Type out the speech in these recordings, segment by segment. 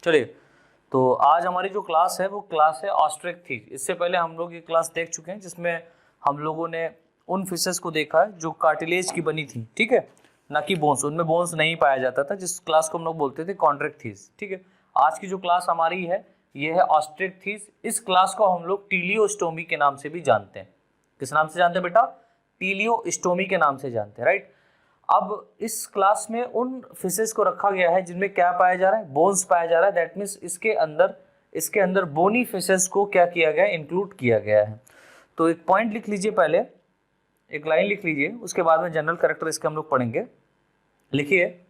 चलिए, तो आज हमारी जो क्लास है वो क्लास है ऑस्ट्रेक्थीज। इससे पहले हम लोग ये क्लास देख चुके हैं जिसमें हम लोगों ने उन फिशेस को देखा है जो कार्टिलेज की बनी थी, ठीक है, ना कि बोन्स। उनमें बोन्स नहीं पाया जाता था, जिस क्लास को हम लोग बोलते थे कॉन्ट्रैक्थीज, ठीक है। आज की जो क्लास हमारी है ये है ऑस्ट्रेक्थीज। इस क्लास को हम लोग टीलियोस्टोमी के नाम से भी जानते हैं। किस नाम से जानते हैं बेटा? टीलियोस्टोमी के नाम से जानते हैं, राइट। अब इस क्लास में उन फिशेस को रखा गया है जिनमें क्या पाया जा रहा है? बोन्स पाया जा रहा है। दैट मीन्स इसके अंदर बोनी फिशेस को क्या किया गया है? इंक्लूड किया गया है। तो एक पॉइंट लिख लीजिए, पहले एक लाइन लिख लीजिए, उसके बाद में जनरल कैरेक्टर इसके हम लोग पढ़ेंगे। लिखिए,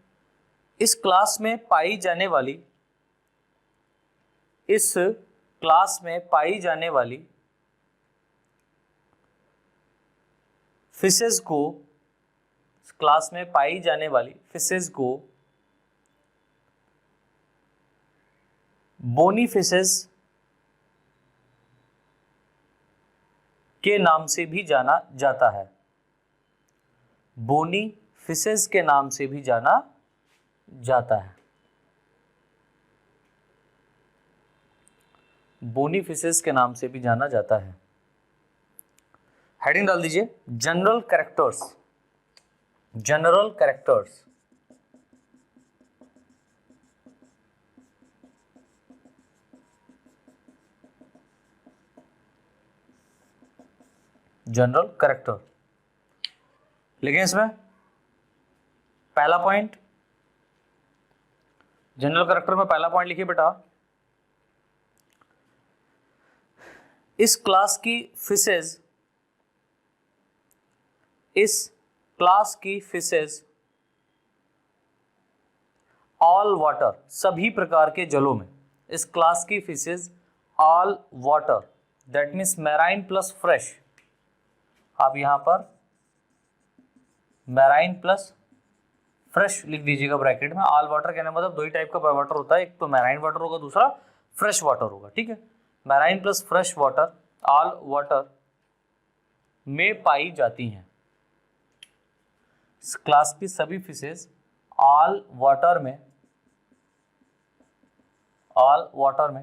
इस क्लास में पाई जाने वाली फिशेस को बोनी फिशेस के नाम से भी जाना जाता है। बोनी फिशेस के नाम से भी जाना जाता है। बोनी फिशेस के नाम से भी जाना जाता है। हेडिंग डाल दीजिए, general characters. General characters. General character लिखें इसमें। पहला पॉइंट, जनरल कैरेक्टर में पहला पॉइंट लिखिए बेटा, इस क्लास की फिशेज ऑल वाटर, सभी प्रकार के जलों में। इस क्लास की fishes all water, that means marine plus fresh. आप यहां पर मैराइन प्लस फ्रेश लिख दीजिएगा ब्रैकेट में। ऑल वाटर कहने मतलब दो ही टाइप का वाटर होता है, एक तो मैराइन वाटर होगा, दूसरा फ्रेश वाटर होगा, ठीक है। Marine plus fresh water, all water में पाई जाती हैं। इस क्लास की सभी फिशेज ऑल वाटर में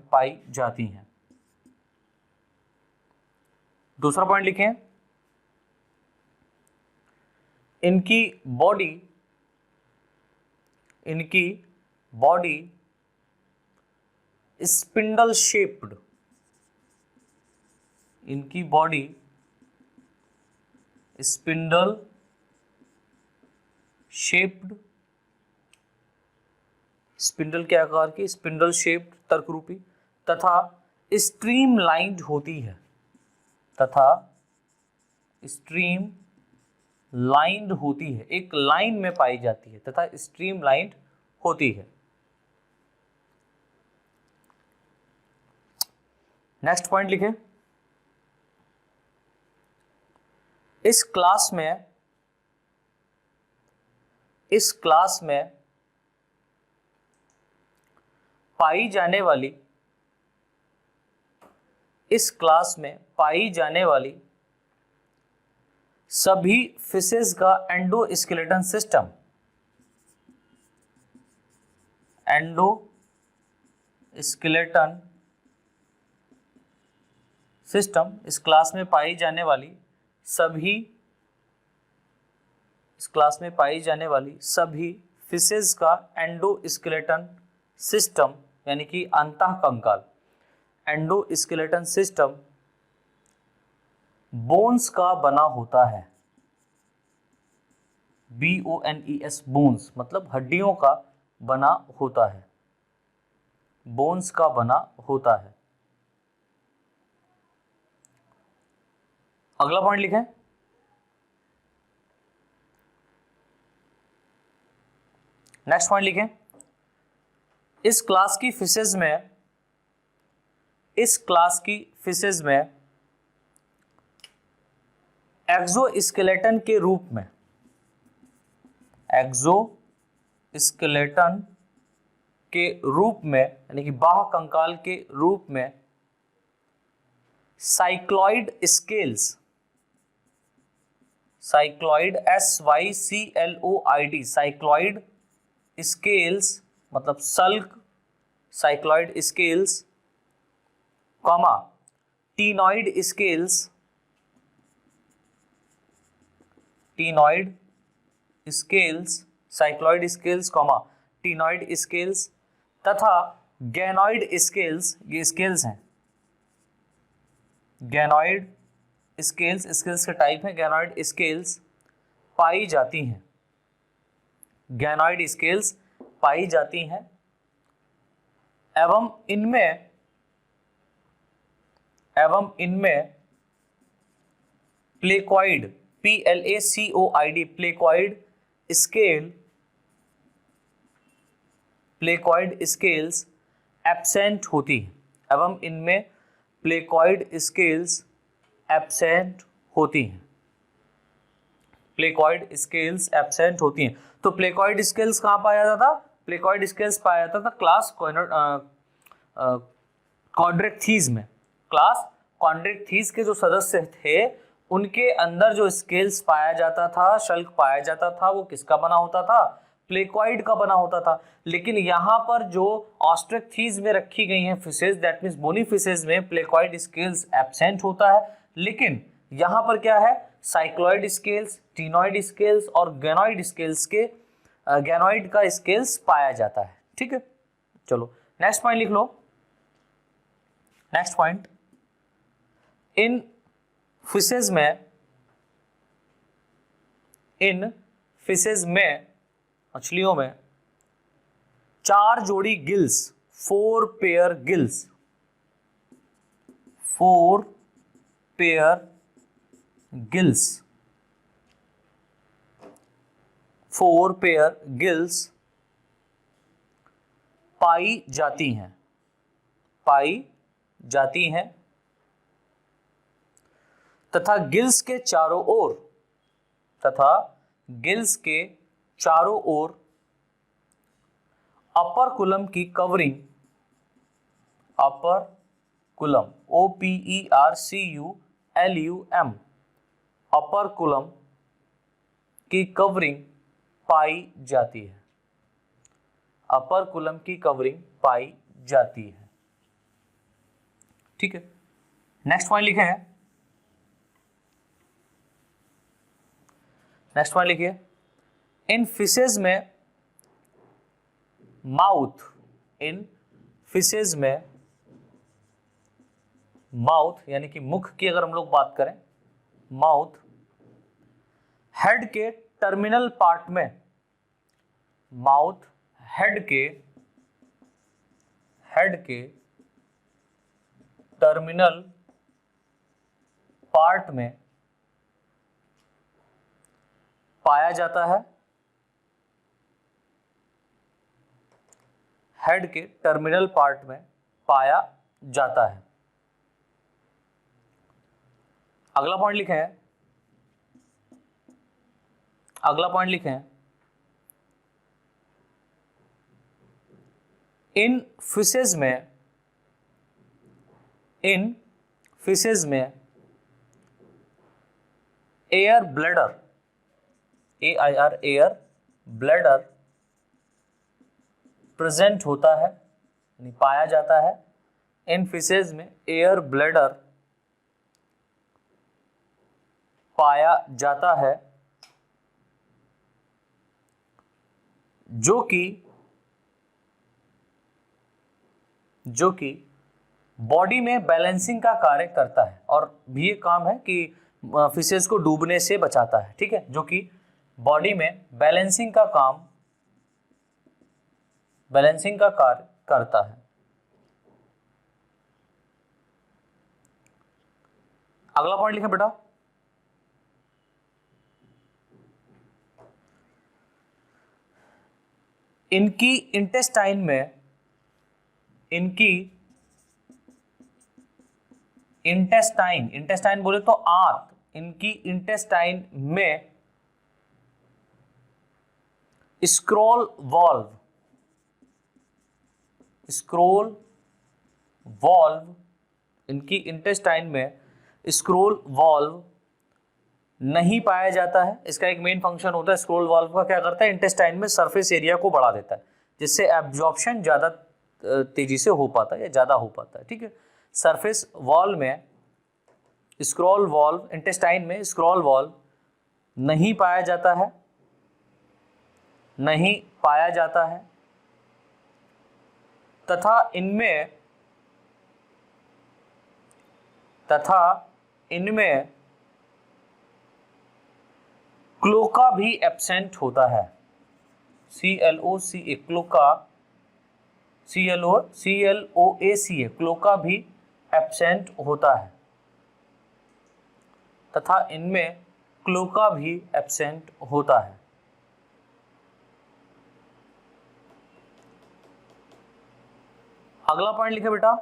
पाई जाती हैं। दूसरा पॉइंट लिखें, इनकी बॉडी स्पिंडल शेप्ड, इनकी बॉडी स्पिंडल शेप्ड, स्पिंडल के आकार की, स्पिंडल शेप्ड तर्करूपी, तथा स्ट्रीम लाइन्ड होती है, एक लाइन में पाई जाती है तथा स्ट्रीम लाइन्ड होती है। नेक्स्ट पॉइंट लिखें, इस क्लास में पाई जाने वाली सभी फिशेज का एंडोस्केलेटन सिस्टम, इस क्लास में पाई जाने वाली सभी फिशेज का एंडोस्केलेटन सिस्टम, यानी कि अंतःकंकाल, एंडोस्केलेटन सिस्टम बोन्स का बना होता है। BONES, बोन्स मतलब हड्डियों का बना होता है। बोन्स का बना होता है। अगला पॉइंट लिखें, नेक्स्ट पॉइंट लिखें, इस क्लास की फिशेज में एक्सोस्केलेटन के रूप में यानी कि बाह्य कंकाल के रूप में cycloid scales, SYCLOID, cycloid scales मतलब सल्क cycloid scales, comma ctenoid scales, ctenoid scales, cycloid scales, comma ctenoid scales तथा गैनॉइड स्केल्स, ये स्केल्स हैं, गैनॉइड स्केल्स, स्केल्स के टाइप हैं, गैनॉइड स्केल्स पाई जाती हैं, गैनॉइड स्केल्स पाई जाती हैं एवं इनमें placoid, PLACOID, placoid scale, placoid scales absent होती है, एवं इनमें प्लेकॉइड स्केल्स एब्सेंट होती हैं, प्लेकॉइड स्केल्स एब्सेंट होती हैं। तो प्लेकॉइड स्केल्स कहाँ पाया जाता था? प्लेकॉइड स्केल्स पाया जाता था क्लास क्वाड्रेक्थीज में। क्लास क्वाड्रेक्थीज के जो सदस्य थे उनके अंदर जो स्केल्स पाया जाता था, शल्क पाया जाता था, वो किसका बना होता था? प्लेकॉइड का बना होता था। लेकिन यहाँ पर जो ऑस्ट्रेक्थीज में रखी गई हैं fishes, that means bony fishes में प्लेकॉइड स्केल्स एब्सेंट होता है, लेकिन यहाँ पर क्या है? साइक्लॉइड स्केल्स, टीनॉइड स्केल्स और गैनॉइड स्केल्स के गैनॉइड का स्केल्स पाया जाता है। ठीक है, चलो नेक्स्ट पॉइंट लिख लो। नेक्स्ट पॉइंट, इन फिशेज में, मछलियों में 4 जोड़ी gills, 4 pair gills, 4 pair gills, 4 pair gills पाई जाती हैं, पाई जाती हैं तथा गिल्स के चारों ओर, तथा गिल्स के चारों ओर अपर कुलम की कवरिंग, अपर कुलम OPERCULUM, अपर कुलम की कवरिंग पाई जाती है, अपर कुलम की कवरिंग पाई जाती है। ठीक है, नेक्स्ट पॉइंट लिखे हैं, नेक्स्ट पॉइंट लिखिए, इन फिशेज में माउथ, इन फिशेज में माउथ यानी कि मुख की अगर हम लोग बात करें, माउथ हेड के टर्मिनल पार्ट में, माउथ हेड के टर्मिनल पार्ट में पाया जाता है, हेड के टर्मिनल पार्ट में पाया जाता है। अगला पॉइंट लिखे हैं, अगला पॉइंट लिखे हैं, इन फिशेज में air bladder, AIR, air bladder present होता है, यानी पाया जाता है। इन फिशेज में एयर ब्लैडर पाया जाता है, जो कि बॉडी में बैलेंसिंग का कार्य करता है, और भी ये काम है कि फिशेज को डूबने से बचाता है। ठीक है, जो कि बॉडी में बैलेंसिंग का कार्य करता है। अगला पॉइंट लिखें बेटा, इनकी इंटेस्टाइन बोले तो आंत, इनकी इंटेस्टाइन में स्क्रोल वॉल्व, इनकी इंटेस्टाइन में स्क्रोल वॉल्व नहीं पाया जाता है। इसका एक मेन फंक्शन होता है स्क्रोल वॉल्व का, क्या करता है? इंटेस्टाइन में सरफेस एरिया को बढ़ा देता है, जिससे एब्जॉर्प्शन ज़्यादा तेजी से हो पाता है या ज़्यादा हो पाता है, ठीक है। सरफेस वॉल में स्क्रॉल वॉल्व, इंटेस्टाइन में स्क्रॉल वॉल्व नहीं पाया जाता है, नहीं पाया जाता है, तथा इनमें क्लोका भी एब्सेंट होता है। CLOCA, क्लोका, CLOACA, क्लोका भी एब्सेंट होता है, तथा इनमें क्लोका भी एब्सेंट होता है। अगला पॉइंट लिखे बेटा,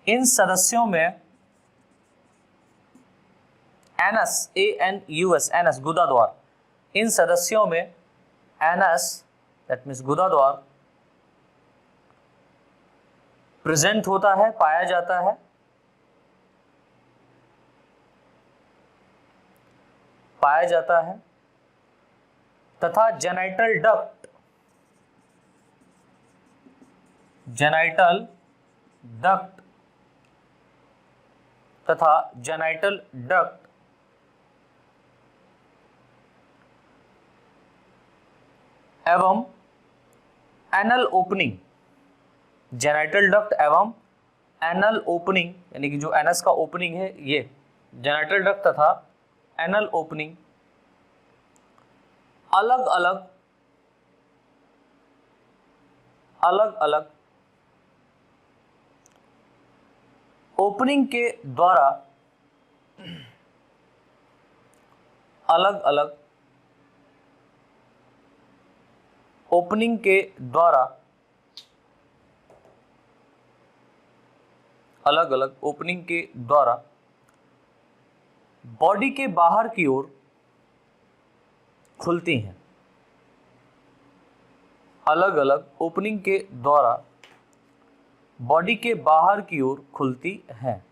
इन सदस्यों में एनस, ANUS, एनस गुदाद्वार, इन सदस्यों में एनस दैट मीन्स गुदाद्वार प्रेजेंट होता है, पाया जाता है, तथा जेनाइटल डक्ट तथा जेनाइटल डक्ट एवं एनल ओपनिंग, जेनाइटल डक्ट एवं एनल ओपनिंग, यानी कि जो एनस का ओपनिंग है, ये जेनाइटल डक्ट तथा एनल ओपनिंग अलग अलग ओपनिंग के द्वारा बॉडी के बाहर की ओर खुलती हैं, अलग अलग ओपनिंग के द्वारा बॉडी के बाहर की ओर खुलती हैं,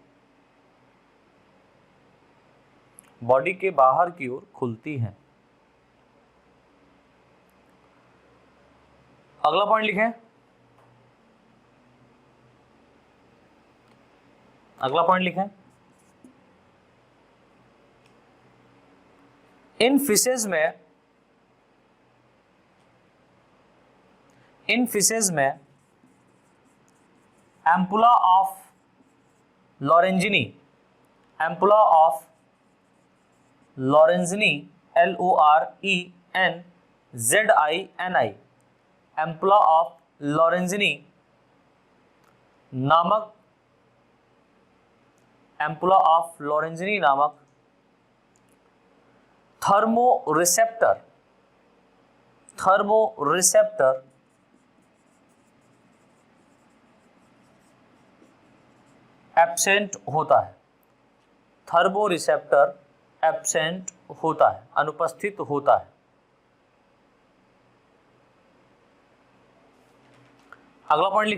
बॉडी के बाहर की ओर खुलती हैं। अगला पॉइंट लिखें, इन फिशेज में ampulla of Lorenzini, LORENZINI, ampulla of Lorenzini नामक थर्मोरिसेप्टर एब्सेंट होता है, थर्मोरिसेप्टर एब्सेंट होता है, अनुपस्थित होता है। अगला पॉइंट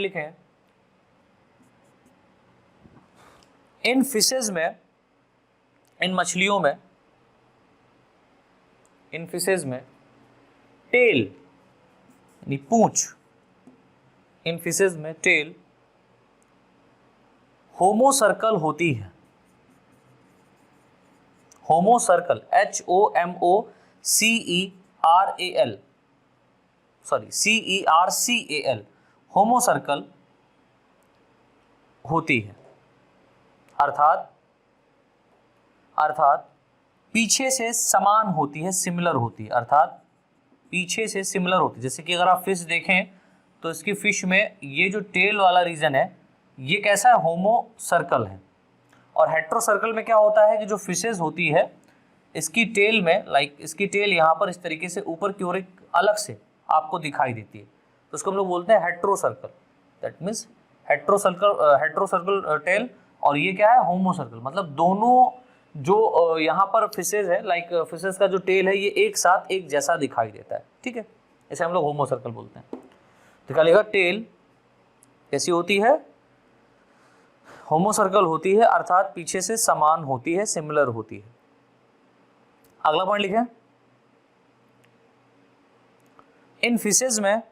लिखें, इन फिशेज में, इन मछलियों में, इन फिशेज में टेल यानी पूंछ, इन फिशेज में टेल होमोसर्कल होती है, होमोसर्कल, CERCAL, होमोसर्कल होती है, अर्थात पीछे से समान होती है, सिमिलर होती है, अर्थात पीछे से सिमिलर होती है। जैसे कि अगर आप फिश देखें तो इसकी फिश में ये जो टेल वाला रीजन है ये कैसा है, होमोसर्कल है। और हेट्रोसर्कल में क्या होता है कि जो फिशेज होती है इसकी टेल में, इसकी टेल यहाँ पर इस तरीके से ऊपर की ओर एक अलग से आपको दिखाई देती है, तो उसको हम लोग बोलते हैं heterocercal, that means heterocercal tail. और ये क्या है, होमोसर्कल, मतलब दोनों जो यहाँ पर फिशेज है, फिशेज का जो टेल है ये एक साथ एक जैसा दिखाई देता है, ठीक है, इसे हम लोग होमोसर्कल बोलते हैं। तो क्या लिखा, टेल कैसी होती है, होमोसर्कल होती है, अर्थात पीछे से समान होती है, सिमिलर होती है। अगला पॉइंट लिखें, इन फिशेज में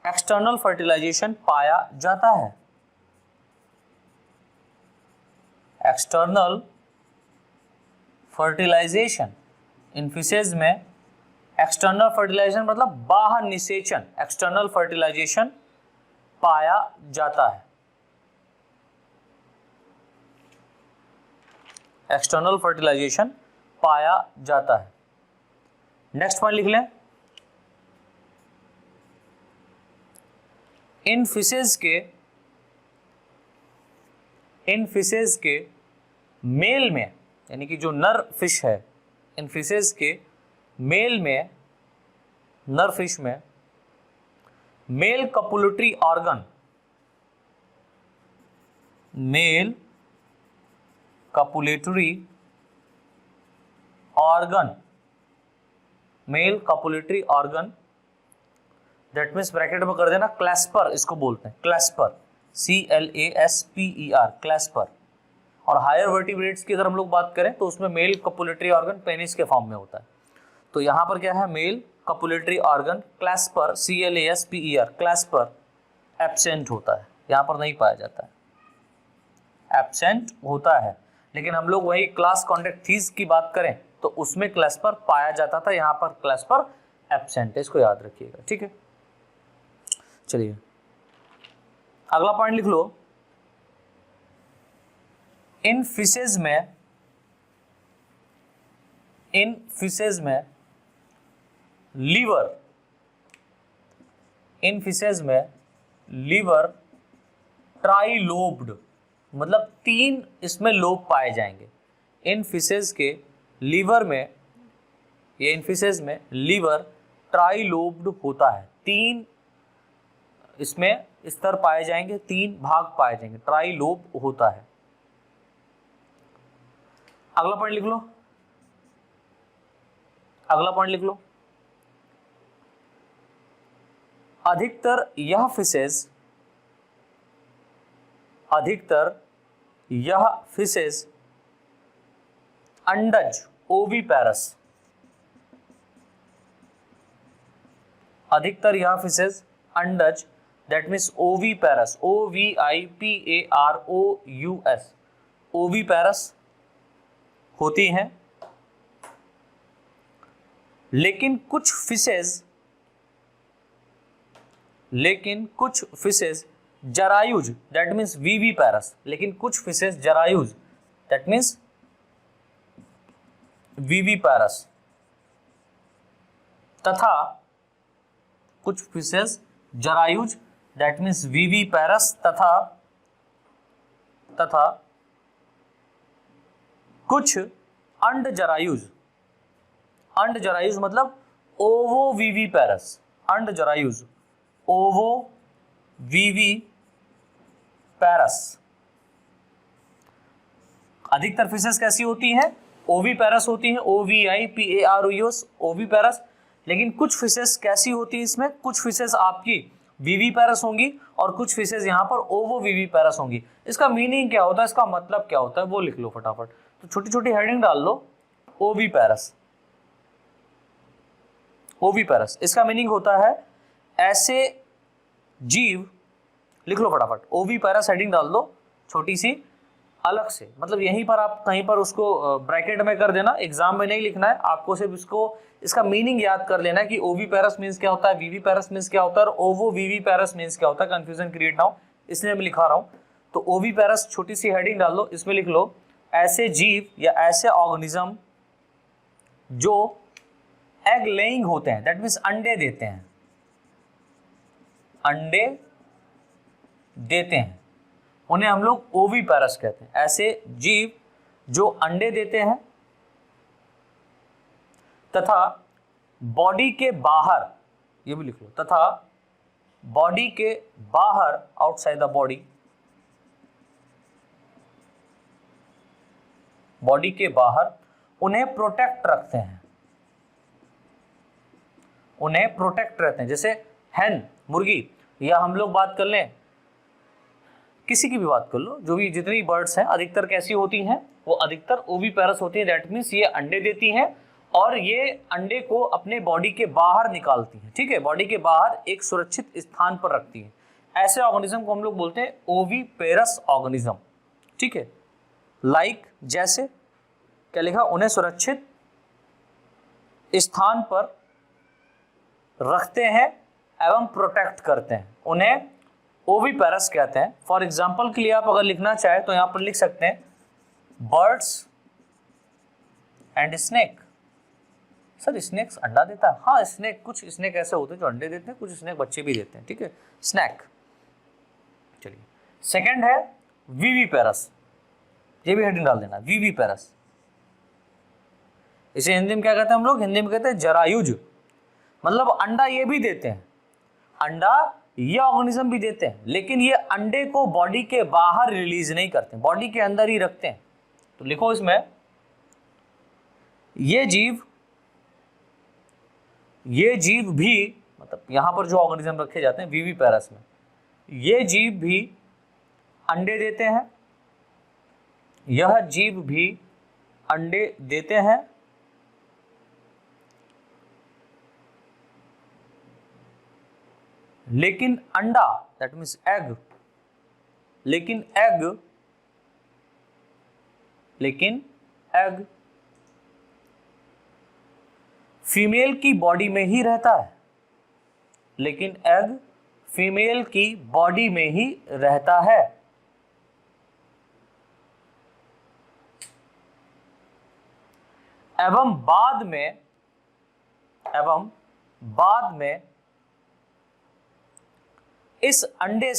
एक्सटर्नल फर्टिलाइजेशन पाया जाता है। एक्सटर्नल फर्टिलाइजेशन, इन फिशेज में एक्सटर्नल फर्टिलाइजेशन मतलब बाहर निषेचन, एक्सटर्नल फर्टिलाइजेशन पाया जाता है। एक्सटर्नल फर्टिलाइजेशन पाया जाता है। नेक्स्ट पॉइंट लिख लें, इन फिशेज के मेल में, यानी कि जो नर फिश है, इन फिशेज के मेल में, नर फिश में male copulatory organ, male copulatory organ, male copulatory organ, that means bracket में कर देना क्लैस्पर, इसको बोलते हैं क्लैस्पर, CLASPER, क्लैस्पर। और हायर वर्टिब्रेट्स की अगर हम लोग बात करें तो उसमें मेल कपुलेटरी ऑर्गन पेनिस के फॉर्म में होता है। तो यहां पर क्या है, male copulatory organ clasper, CLASPER, clasper absent होता है, यहां पर नहीं पाया जाता है, एब्सेंट होता है। लेकिन हम लोग वही क्लास कॉन्टैक्ट थीस की बात करें तो उसमें क्लैस्पर पाया जाता था, यहां पर क्लैस्पर एब्सेंट है, इसको याद रखिएगा, ठीक है। चलिए अगला पॉइंट लिख लो, इन फिशेज में लीवर, इन फिशेज में लीवर ट्राइलोब्ड, मतलब 3 इसमें लोब पाए जाएंगे। इन फिशेज के लीवर में, ये इन फिशेज में लीवर ट्राइलोब्ड होता है, 3 इसमें स्तर पाए जाएंगे, 3 भाग पाए जाएंगे, ट्राइलोब होता है। अगला पॉइंट लिख लो, अगला पॉइंट लिख लो, अधिकतर यह फिशेज अंडज, ओविपेरस, अधिकतर यह फिशेज अंडज, that means oviparous, OVIPAROUS, oviparous होती हैं। लेकिन कुछ फिशेज जरायुज, दैट मीन्स विविपेरस, लेकिन कुछ फिशेज जरायुज, दैट मीन्स विविपेरस, तथा कुछ फिशेज जरायुज, दैट मीन्स विविपेरस, तथा कुछ अंड जरायुज, अंड जरायुज मतलब ओवोविविपेरस, अंड जरायुज ओवोविविपेरस। अधिकतर फिशेस कैसी होती हैं, ओविपेरस होती हैं, OVIPAROUS, ओविपेरस। लेकिन कुछ फिशेस कैसी होती है, इसमें कुछ फिशेस आपकी विविपेरस होंगी और कुछ फिशेस यहाँ पर ओवोविविपेरस होंगी। इसका मीनिंग क्या होता है, इसका मतलब क्या होता है वो लिख लो फटाफट। तो छोटी छोटी हेडिंग डाल लो, ओविपेरस, ओविपेरस, इसका मीनिंग होता है ऐसे जीव, लिख लो फटाफट, ओविपेरस हेडिंग डाल दो छोटी सी अलग से, मतलब यहीं पर आप कहीं पर उसको ब्रैकेट में कर देना, एग्जाम में नहीं लिखना है आपको, सिर्फ इसका मीनिंग याद कर लेना है कि ओविपेरस मींस क्या होता है, विविपेरस मींस क्या होता है और ओवोविविपेरस मींस क्या होता है, कंफ्यूजन क्रिएट ना हो इसलिए मैं लिखा रहा हूं। तो ओविपेरस छोटी सी हेडिंग डाल दो, इसमें लिख लो ऐसे जीव या ऐसे ऑर्गेनिज्म जो एग लेइंग होते हैं, दैट मीन्स अंडे देते हैं, अंडे देते हैं, उन्हें हम लोग ओविपेरस कहते हैं। ऐसे जीव जो अंडे देते हैं तथा बॉडी के बाहर, ये भी लिख लो, तथा बॉडी के बाहर, आउटसाइड द बॉडी, बॉडी के बाहर उन्हें प्रोटेक्ट रखते हैं, उन्हें प्रोटेक्ट रहते हैं। जैसे हैन, मुर्गी, या हम लोग बात कर लें किसी की भी बात कर लो, जो भी जितनी बर्ड्स हैं अधिकतर कैसी होती हैं, वो अधिकतर ओविपेरस होती है, दैट मीन्स ये अंडे देती हैं और ये अंडे को अपने बॉडी के बाहर निकालती है, ठीक है, बॉडी के बाहर एक सुरक्षित स्थान पर रखती है। ऐसे ऑर्गेनिज्म को हम लोग बोलते हैं ओविपेरस ऑर्गेनिज्म, ठीक है। लाइक जैसे क्या लिखा, उन्हें सुरक्षित स्थान पर रखते हैं एवं प्रोटेक्ट करते हैं, उन्हें ओविपेरस कहते हैं। फॉर एग्जाम्पल के लिए आप अगर लिखना चाहे तो यहां पर लिख सकते हैं birds and snake. Sir snakes अंडा देता है? हाँ, स्नेक, कुछ स्नेक ऐसे होते हैं जो अंडे देते हैं, कुछ स्नेक बच्चे भी देते हैं, ठीक है, स्नैक। चलिए सेकंड है विविपेरस, ये भी हेडिंग डाल देना, विविपेरस। इसे हिंदी में क्या कहते हैं हम लोग? हिंदी में कहते हैं जरायुज। मतलब अंडा ये भी देते हैं, अंडा ये ऑर्गेनिज्म भी देते हैं, लेकिन ये अंडे को बॉडी के बाहर रिलीज नहीं करते, बॉडी के अंदर ही रखते हैं। तो लिखो इसमें, ये जीव भी, मतलब यहां पर जो ऑर्गेनिज्म रखे जाते हैं विविपेरस में, ये जीव भी अंडे देते हैं, यह जीव भी अंडे देते हैं, लेकिन अंडा, दैट मीन्स एग, लेकिन एग फीमेल की बॉडी में ही रहता है, लेकिन एग फीमेल की बॉडी में ही रहता है। एवं बाद में इस अंडे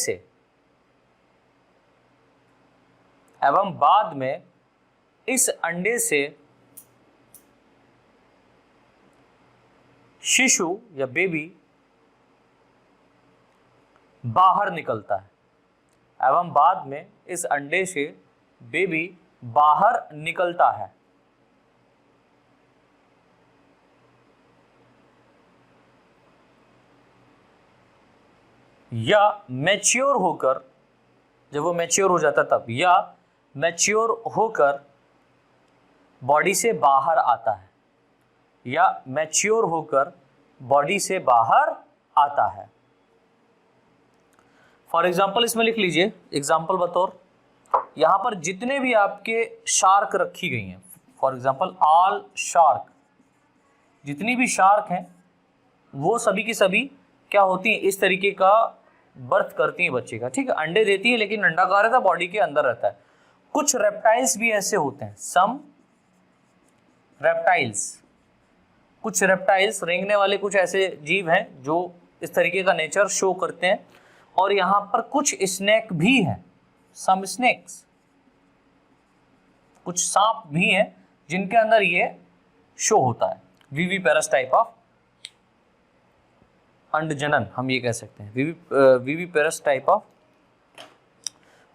से शिशु या बेबी बाहर निकलता है, एवं बाद में इस अंडे से बेबी बाहर निकलता है। या मैच्योर होकर, जब वो मैच्योर हो जाता तब, या मैच्योर होकर बॉडी से बाहर आता है, या मैच्योर होकर बॉडी से बाहर आता है। फॉर एग्जाम्पल इसमें लिख लीजिए, एग्जाम्पल बतौर, यहां पर जितने भी आपके शार्क रखी गई हैं, फॉर एग्जाम्पल ऑल शार्क, जितनी भी शार्क हैं वो सभी की सभी क्या होती हैं, इस तरीके का बर्थ करती हैं बच्चे का, ठीक है, अंडे देती है, लेकिन अंडा कहाँ रहता है? बॉडी के अंदर रहता है। कुछ रेप्टाइल्स भी ऐसे होते हैं, सम रेप्टाइल्स, कुछ रेप्टाइल्स, रेंगने वाले कुछ ऐसे जीव हैं जो इस तरीके का नेचर शो करते हैं। और यहाँ पर कुछ स्नेक भी हैं, सम स्नेक्स, कुछ सांप भी हैं जिनके अंदर ये शो होता है। विविपेरस टाइप ऑफ अंडजनन हम ये कह सकते हैं, viviparous type of.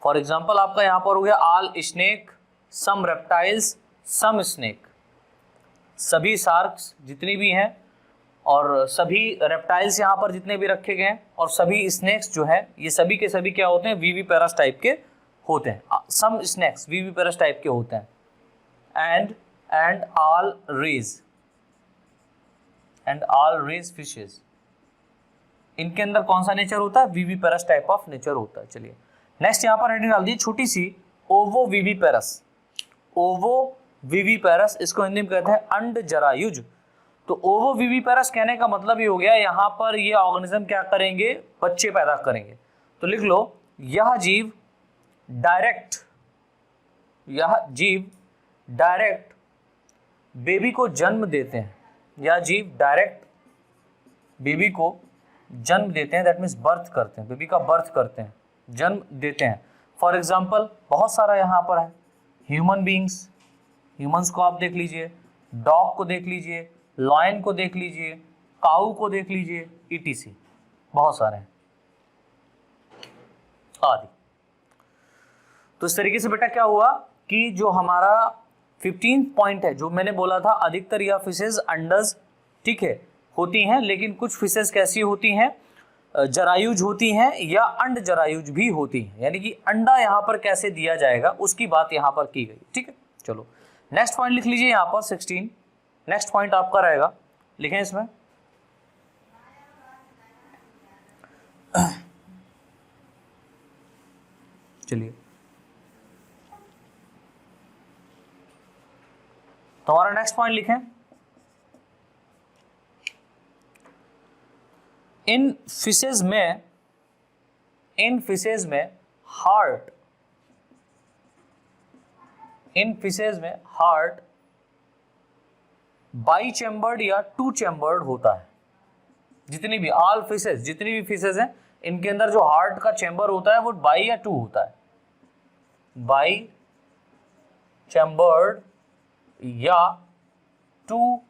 For example आपका यहाँ पर हो गया ऑल स्नेक, सम रेप्टाइल्स, सम स्नेक, सभी शार्क्स जितनी भी हैं और सभी रेप्टाइल्स यहाँ पर जितने भी रखे गए हैं और सभी स्नेक्स जो है, ये सभी के सभी क्या होते हैं? विविपेरस टाइप के होते हैं। सम स्नेक्स विविपेरस टाइप के होते हैं। एंड ऑल रेज फिशेस, इनके अंदर कौन सा नेचर होता है? विविपेरस टाइप ऑफ नेचर होता है। चलिए नेक्स्ट यहाँ पर हेडिंग डाल दी छोटी सी, ओवोविविपेरस। ओवोविविपेरस, इसको हिंदी में कहते हैं अंडजरायुज। तो ओवोविविपेरस कहने का मतलब ये हो गया, यहाँ पर ये ऑर्गेनिज्म क्या करेंगे? बच्चे पैदा करेंगे। तो लिख लो, यह जीव डायरेक्ट बेबी को जन्म देते हैं, या जीव डायरेक्ट बेबी को जन्म देते हैं, दैट मीन्स बर्थ करते हैं, बेबी का बर्थ करते हैं, जन्म देते हैं। फॉर एग्जाम्पल बहुत सारा यहाँ पर है, ह्यूमन बींग्स, ह्यूमंस को आप देख लीजिए, डॉग को देख लीजिए, लॉयन को देख लीजिए, काऊ को देख लीजिए, ETC बहुत सारे हैं आदि। तो इस तरीके से बेटा क्या हुआ कि जो हमारा 15 पॉइंट है, जो मैंने बोला था, अधिकतर यह फिशेज अंडज, ठीक है, होती हैं, लेकिन कुछ फिशेज कैसी होती हैं? जरायुज होती हैं या अंड जरायुज भी होती हैं, यानी कि अंडा यहाँ पर कैसे दिया जाएगा उसकी बात यहाँ पर की गई, ठीक है। चलो नेक्स्ट पॉइंट लिख लीजिए यहाँ पर 16, नेक्स्ट पॉइंट आपका रहेगा, लिखें इसमें चलिए तो हमारा नेक्स्ट पॉइंट लिखें, इन फिशेज में हार्ट बाई चैम्बर्ड या टू चैम्बर्ड होता है। जितनी भी फिशेज हैं इनके अंदर जो हार्ट का चैम्बर होता है वो बाई या टू होता है, बाई चैम्बर्ड या टू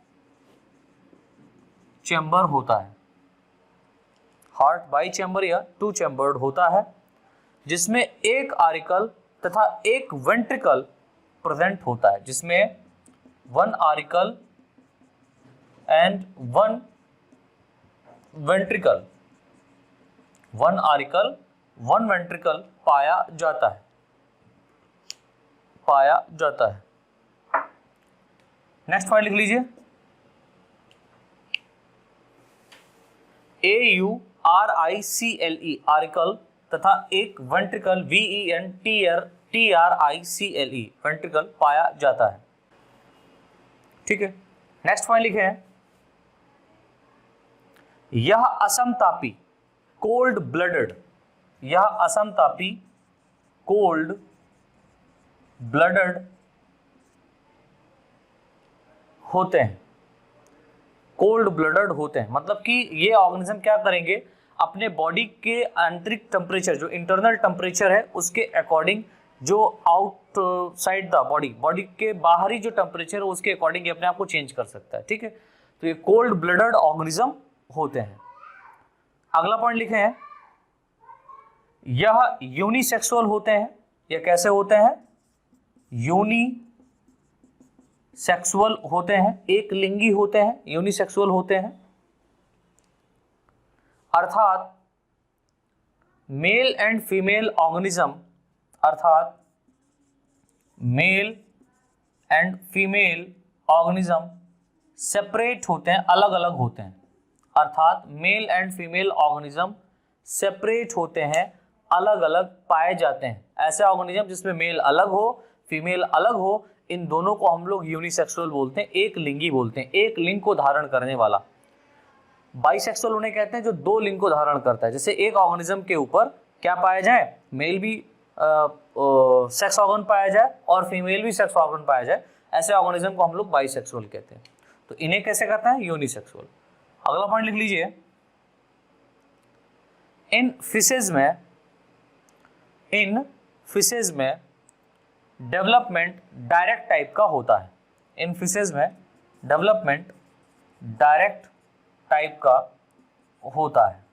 चैम्बर होता है। हार्ट बाई चैम्बर या टू चैम्बर्ड होता है, जिसमें एक आरिकल तथा एक वेंट्रिकल प्रेजेंट होता है, जिसमें one auricle and one ventricle पाया जाता है। नेक्स्ट पॉइंट लिख लीजिए, AURICLE आरिकल तथा एक वेंट्रिकल VENTRICLE वेंट्रिकल पाया जाता है। ठीक है, नेक्स्ट पॉइंट लिखे हैं, यह असमतापी कोल्ड ब्लडेड होते हैं। मतलब कि ये ऑर्गेनिज्म क्या करेंगे, अपने बॉडी के आंतरिक टेम्परेचर जो इंटरनल टेम्परेचर है उसके अकॉर्डिंग, जो आउटसाइड द बॉडी के बाहरी जो टेम्परेचर है उसके अकॉर्डिंग अपने आप को चेंज कर सकता है। ठीक है, तो ये कोल्ड ब्लडेड ऑर्गेनिज्म होते हैं। अगला पॉइंट लिखे हैं, यह यूनिसेक्सुअल होते हैं। यह कैसे होते हैं? यूनिसेक्सुअल होते हैं, एक लिंगी होते हैं, यूनिसेक्सुअल होते हैं। अर्थात male and female organism separate होते हैं, अलग अलग होते हैं। अर्थात male and female organism separate होते हैं, अलग अलग पाए जाते हैं। ऐसे ऑर्गेनिज्म जिसमें मेल अलग हो फीमेल अलग हो, इन दोनों को हम लोग यूनिसेक्सुअल बोलते हैं, एक लिंगी बोलते हैं, एक लिंग को धारण करने वाला। बाइसेक्सुअल उन्हें कहते हैं जो दो लिंग को धारण करता है। जैसे एक ऑर्गेनिज्म के ऊपर क्या पाया जाए, मेल भी सेक्स ऑर्गन पाया जाए और फीमेल भी सेक्स ऑर्गन पाया जाए, ऐसे ऑर्गेनिज्म को हम लोग बाइसेक्सुअल कहते हैं। तो इन्हें कैसे कहते हैं? यूनिसेक्सुअल। अगला पॉइंट लिख लीजिए, इन फिशेज में डेवलपमेंट डायरेक्ट टाइप का होता है। इन फिशेज में डेवलपमेंट डायरेक्ट टाइप का होता है।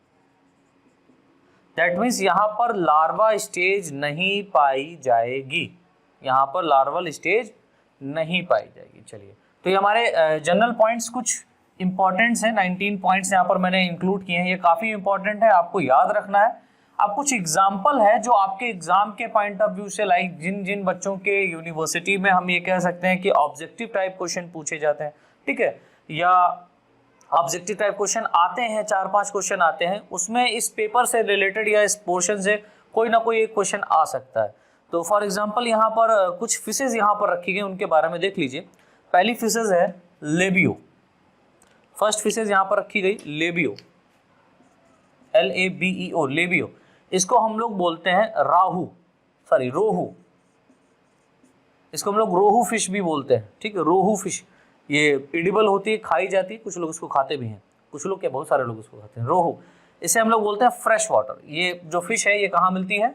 दैट मीन्स यहां पर लार्वा स्टेज नहीं पाई जाएगी, यहां पर लार्वल स्टेज नहीं पाई जाएगी। चलिए, तो ये हमारे जनरल पॉइंट्स कुछ इंपॉर्टेंट्स हैं, 19 पॉइंट्स यहाँ पर मैंने इंक्लूड किए हैं। ये काफ़ी इंपॉर्टेंट है, आपको याद रखना है। अब कुछ एग्जाम्पल है जो आपके एग्जाम के पॉइंट ऑफ व्यू से, लाइक जिन बच्चों के यूनिवर्सिटी में हम ये कह सकते हैं कि ऑब्जेक्टिव टाइप क्वेश्चन पूछे जाते हैं, ठीक है, या ऑब्जेक्टिव टाइप क्वेश्चन आते हैं, 4-5 क्वेश्चन आते हैं, उसमें इस पेपर से रिलेटेड या इस पोर्शन से कोई ना कोई एक क्वेश्चन आ सकता है। तो फॉर एग्जाम्पल यहाँ पर कुछ फिशेज यहाँ पर रखी गई, उनके बारे में देख लीजिए। पहली फिशेज है लेबियो। फर्स्ट फिशेज यहाँ पर रखी गई लेबियो, LABEO, लेबियो। इसको हम लोग बोलते हैं रोहू। इसको हम लोग रोहू फिश भी बोलते हैं, ठीक है, रोहू फिश। ये एडिबल होती है, खाई जाती है, कुछ लोग इसको खाते भी हैं, कुछ लोग क्या, बहुत सारे लोग इसको खाते हैं। रोहू, इसे हम लोग बोलते हैं फ्रेश वाटर। ये जो फिश है ये कहाँ मिलती है?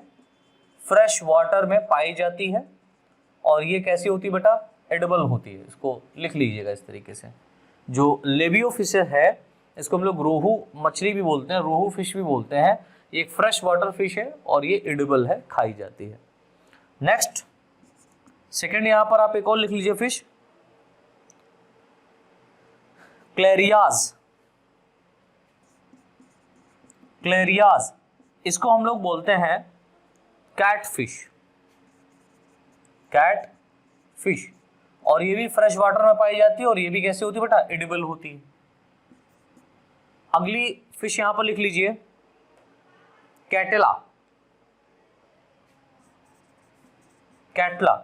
फ्रेश वाटर में पाई जाती है। और ये कैसी होती है बेटा? एडिबल होती है। इसको लिख लीजिएगा इस तरीके से। जो लेबियो फिश है इसको हम लोग रोहू मछली भी बोलते हैं, रोहू फिश भी बोलते हैं। ये एक फ्रेश वाटर फिश है और ये एडिबल है, खाई जाती है। नेक्स्ट, सेकंड यहाँ पर आप एक और लिख लीजिए फिश, क्लेरियाज। इसको हम लोग बोलते हैं कैट फिश। और ये भी फ्रेश वाटर में पाई जाती है और ये भी कैसे होती है बेटा, एडिबल होती है। अगली फिश यहां पर लिख लीजिए, कैटला। कैटला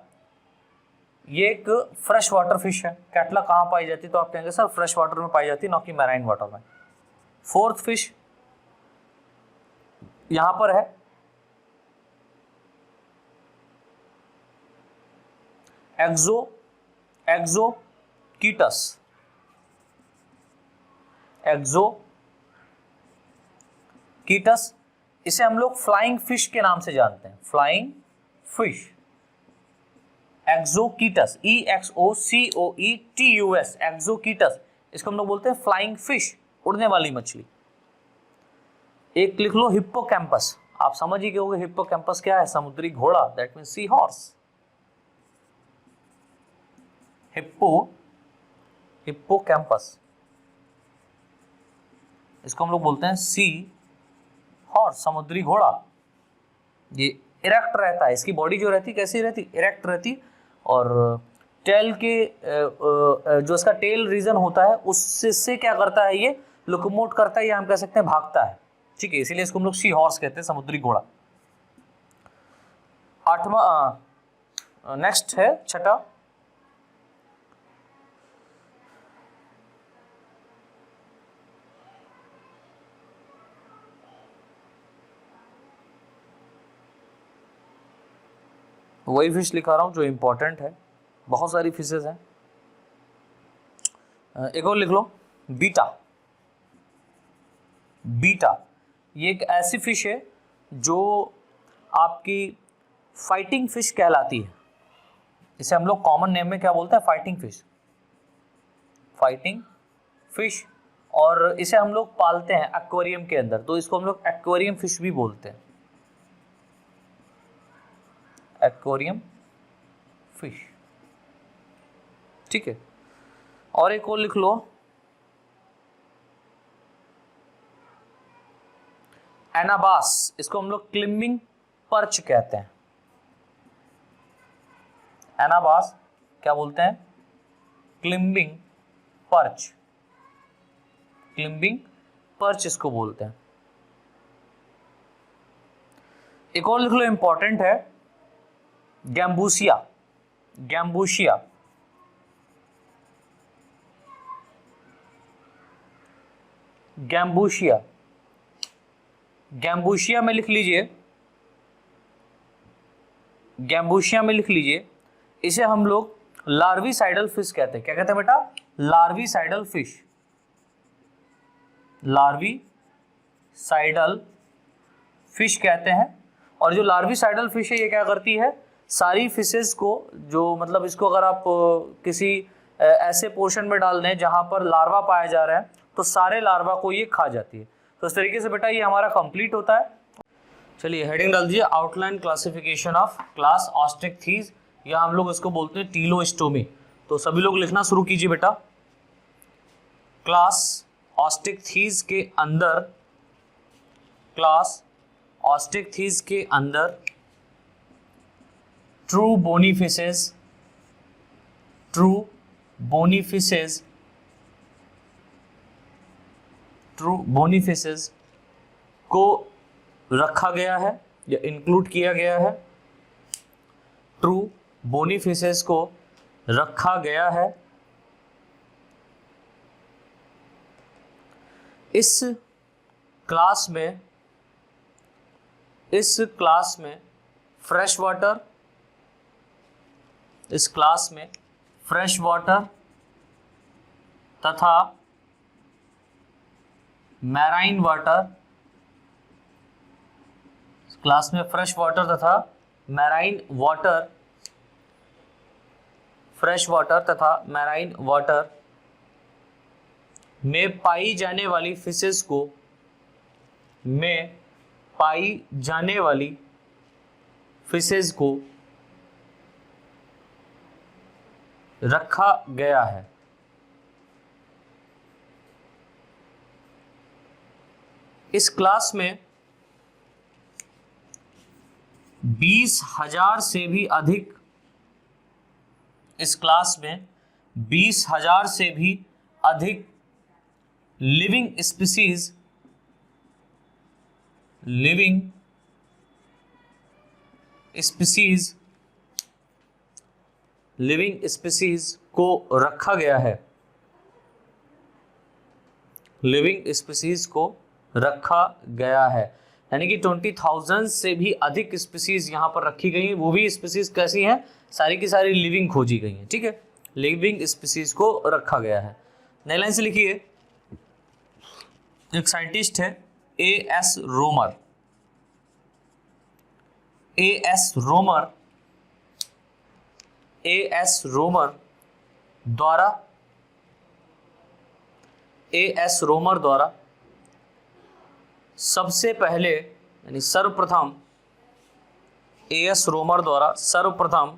ये एक फ्रेश वाटर फिश है। कैटला कहां पाई जाती है, तो आप कहेंगे सर फ्रेश वाटर में पाई जाती है, ना कि मैराइन वाटर में। फोर्थ फिश यहां पर है एक्सोकीटस। एक्सोकीटस इसे हम लोग फ्लाइंग फिश के नाम से जानते हैं, फ्लाइंग फिश। एक्सोकीटस, EXOCOETUS, एक्सोकीटस, इसको हम लोग बोलते हैं फ्लाइंग फिश, उड़ने वाली मछली। एक लिख लो हिप्पोकैम्पस, आप समझ ही गए होंगे हिप्पोकैम्पस क्या है, समुद्री घोड़ा, that means sea horse. Hippocampus, इसको हम लोग बोलते हैं सी हॉर्स, समुद्री घोड़ा। ये इरेक्ट रहता है, इसकी बॉडी जो रहती कैसी रहती, इरेक्ट रहती, और टेल के जो इसका टेल रीजन होता है उससे क्या करता है, ये लोकोमोट करता है, या हम कह सकते हैं भागता है, ठीक है, इसीलिए इसको हम लोग सी हॉर्स कहते हैं, समुद्री घोड़ा। आठवां, नेक्स्ट है छठा, वही फिश लिखा रहा हूं जो इंपॉर्टेंट है, बहुत सारी फिशेज हैं। एक और लिख लो, बीटा। बीटा ये एक ऐसी फिश है जो आपकी फाइटिंग फिश कहलाती है। इसे हम लोग कॉमन नेम में क्या बोलते हैं, फाइटिंग फिश, फाइटिंग फिश। और इसे हम लोग पालते हैं एक्वेरियम के अंदर, तो इसको हम लोग एक्वेरियम फिश भी बोलते हैं, एक्वेरियम फिश, ठीक है। और एक और लिख लो, एनाबास, इसको हम लोग क्लिम्बिंग पर्च कहते हैं। एनाबास क्या बोलते हैं, क्लिम्बिंग पर्च, क्लिम्बिंग पर्च इसको बोलते हैं। एक और लिख लो इंपॉर्टेंट है, गैम्बूसिया। गैम्बूसिया, गैम्बूसिया, गैम्बूसिया में लिख लीजिए, गैम्बूसिया में लिख लीजिए, इसे हम लोग लार्विसाइडल फिश कहते हैं। क्या कहते हैं बेटा, लार्विसाइडल फिश, लार्विसाइडल फिश कहते हैं। और जो लार्विसाइडल फिश है ये क्या करती है, सारी फिशेस को, जो मतलब इसको अगर आप किसी ऐसे पोर्शन में डाल दें जहां पर लार्वा पाया जा रहा है, तो सारे लार्वा को ये खा जाती है। तो इस तरीके से बेटा ये हमारा कंप्लीट होता है। चलिए हेडिंग डाल दीजिए, आउटलाइन क्लासिफिकेशन ऑफ क्लास ऑस्ट्रिकथीज, या हम लोग इसको बोलते हैं टीलोस्टोमी। तो सभी लोग लिखना शुरू कीजिए बेटा। क्लास ऑस्ट्रिकथीज के अंदर, क्लास ऑस्ट्रिकथीज के अंदर true bony fishes, true bony fishes, true bony fishes को रखा गया है या इंक्लूड किया गया है, ट्रू बोनी फिशेस को रखा गया है। इस क्लास में, इस क्लास में फ्रेश वाटर, इस क्लास में फ्रेश वाटर तथा मैराइन वाटर, क्लास में फ्रेश वाटर तथा मैराइन वाटर, फ्रेश वाटर तथा मैराइन वाटर में पाई जाने वाली फिशेस को, में पाई जाने वाली फिशेस को रखा गया है। इस क्लास में 20,000 से भी अधिक, इस क्लास में 20,000 से भी अधिक लिविंग स्पीसीज को रखा गया है। लिविंग स्पीसीज को रखा गया है, यानी कि 20,000 से भी अधिक स्पीसीज यहाँ पर रखी गई हैं। वो भी स्पीसीज कैसी हैं, सारी की सारी लिविंग खोजी गई हैं। ठीक है, लिविंग स्पीसीज को रखा गया है। नई लाइन से लिखिए, एक साइंटिस्ट है A.S. रोमर। A.S. रोमर द्वारा सबसे पहले, यानी सर्वप्रथम, A.S. रोमर द्वारा सर्वप्रथम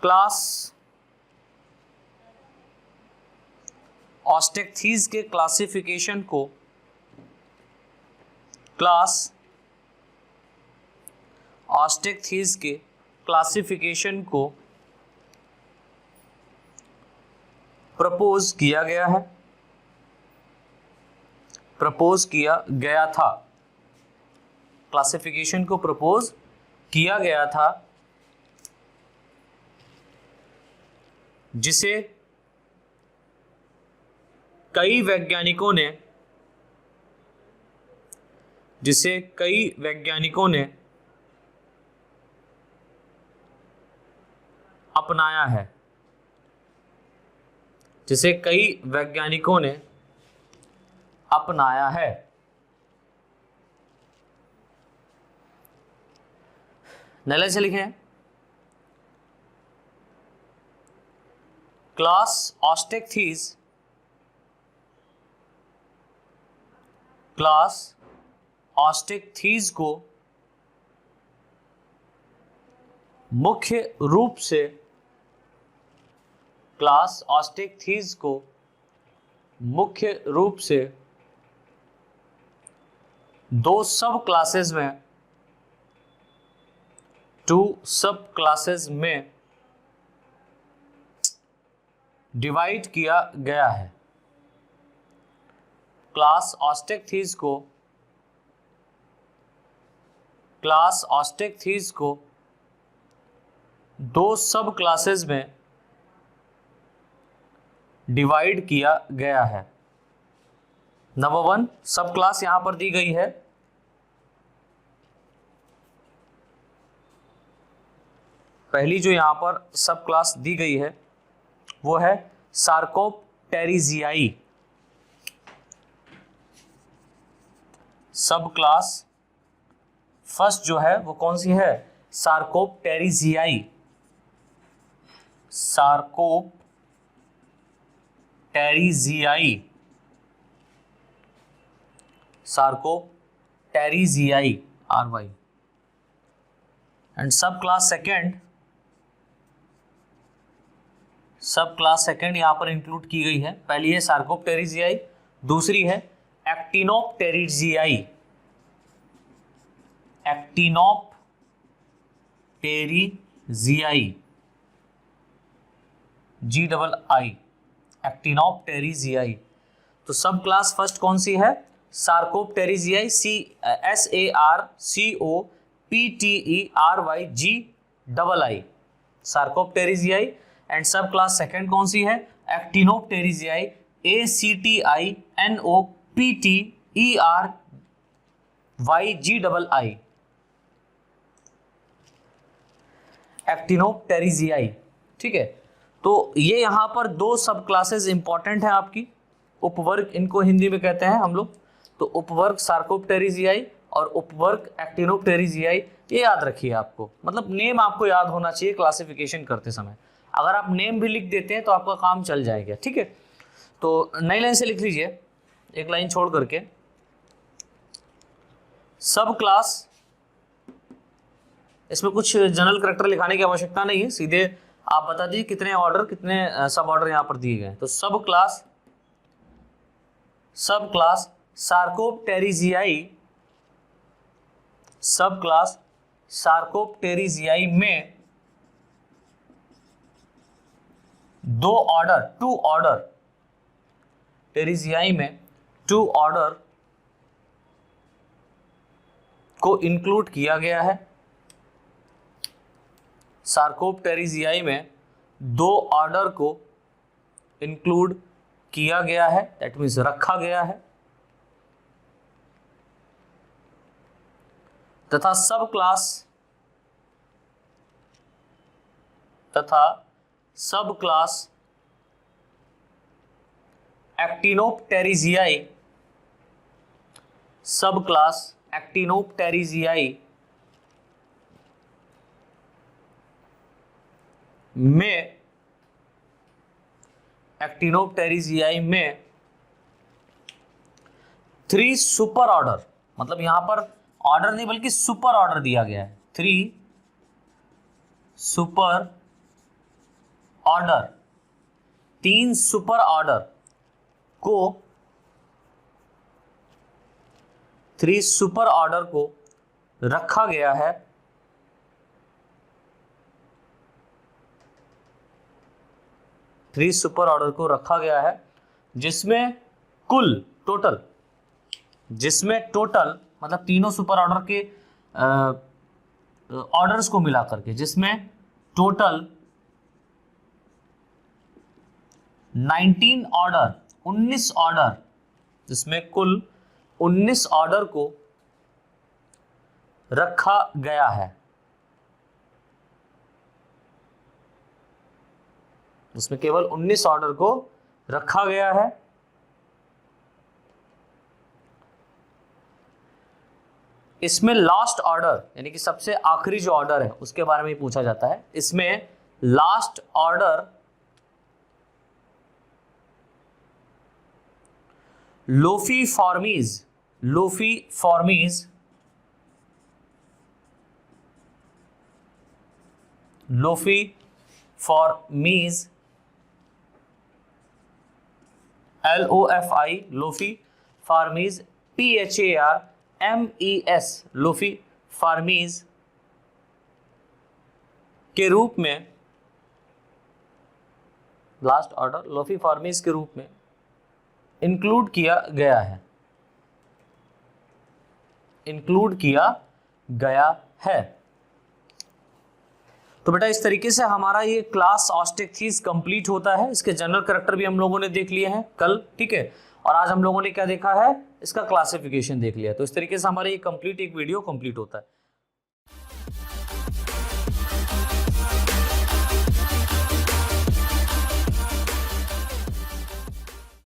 क्लास ऑस्टेक्थीज के क्लासिफिकेशन को प्रपोज किया गया था। क्लासिफिकेशन को प्रपोज किया गया था, जिसे कई वैज्ञानिकों ने अपनाया है। नले से लिखें, क्लास ऑस्टेक्थीज को मुख्य रूप से दो सब क्लासेस में डिवाइड किया गया है। क्लास ऑस्टेक्थीज को दो सब क्लासेस में डिवाइड किया गया है। नंबर 1 सब क्लास यहां पर दी गई है। पहली जो यहां पर सब क्लास दी गई है वो है सार्कोप्टेरिजियाई। सब क्लास फर्स्ट जो है वो कौन सी है, सार्कोप्टेरिजियाई। सार्कोप्टेरिजियाई RY। एंड सब क्लास सेकेंड यहां पर इंक्लूड की गई है। पहली है सार्कोप्टेरिजियाई, दूसरी है एक्टिनोप्टेरिजियाई। GII एक्टिनोप्टेरिजियाई। तो सब क्लास फर्स्ट कौन सी है, सार्कोप्टेरिजियाई, SARCOPTERYGII सार्कोप्टेरिजियाई। एंड सब क्लास सेकेंड कौन सी है, एक्टिनोप्टेरिजियाई, ACTINOPTERYGII एक्टिनोप्टेरिजियाई। ठीक है, तो ये यहाँ पर दो सब क्लासेस इंपॉर्टेंट है आपकी, उपवर्ग इनको हिंदी में कहते हैं हम लोग। तो उपवर्ग सार्कोप्टेरिजियाई और उपवर्ग एक्टिनोप्टेरिजियाई, ये याद रखिए आपको, मतलब नेम आपको याद होना चाहिए क्लासिफिकेशन करते समय। अगर आप नेम भी लिख देते हैं तो आपका काम चल जाएगा। ठीक है, तो नई लाइन से लिख लीजिए, एक लाइन छोड़ करके, सब क्लास, इसमें कुछ जनरल करैक्टर लिखाने की आवश्यकता नहीं है, सीधे आप बता दीजिए कितने ऑर्डर, कितने सब ऑर्डर यहां पर दिए गए। तो सब क्लास सार्कोप्टेरिजियाई में टू ऑर्डर टेरिजियाई में 2 ऑर्डर को इंक्लूड किया गया है। सार्कोप्टेरिजियाई में 2 ऑर्डर को इंक्लूड किया गया है, दैट मीन्स रखा गया है, तथा सब क्लास एक्टिनोप्टेरिजियाई में 3 सुपर ऑर्डर, मतलब यहां पर ऑर्डर नहीं बल्कि सुपर ऑर्डर दिया गया है, 3 सुपर ऑर्डर, 3 सुपर ऑर्डर को 3 सुपर ऑर्डर को रखा गया है, जिसमें कुल टोटल मतलब तीनों सुपर ऑर्डर के ऑर्डर्स को मिला करके जिसमें टोटल 19 ऑर्डर, 19 ऑर्डर, जिसमें कुल 19 ऑर्डर को रखा गया है, उसमें केवल 19 ऑर्डर को रखा गया है। इसमें लास्ट ऑर्डर यानी कि सबसे आखिरी जो ऑर्डर है उसके बारे में पूछा जाता है। इसमें लास्ट ऑर्डर लोफीफॉर्मीज लोफीफॉर्मीज PHARMES लोफीफॉर्मीज के रूप में, लास्ट ऑर्डर लोफीफॉर्मीज के रूप में इंक्लूड किया गया है। तो बेटा इस तरीके से हमारा ये क्लास ऑस्ट्रिक्थीज कंप्लीट होता है। इसके जनरल कैरेक्टर भी हम लोगों ने देख लिए हैं कल, ठीक है, और आज हम लोगों ने क्या देखा है, इसका क्लासिफिकेशन देख लिया। तो इस तरीके से हमारा ये कंप्लीट एक वीडियो कंप्लीट होता है।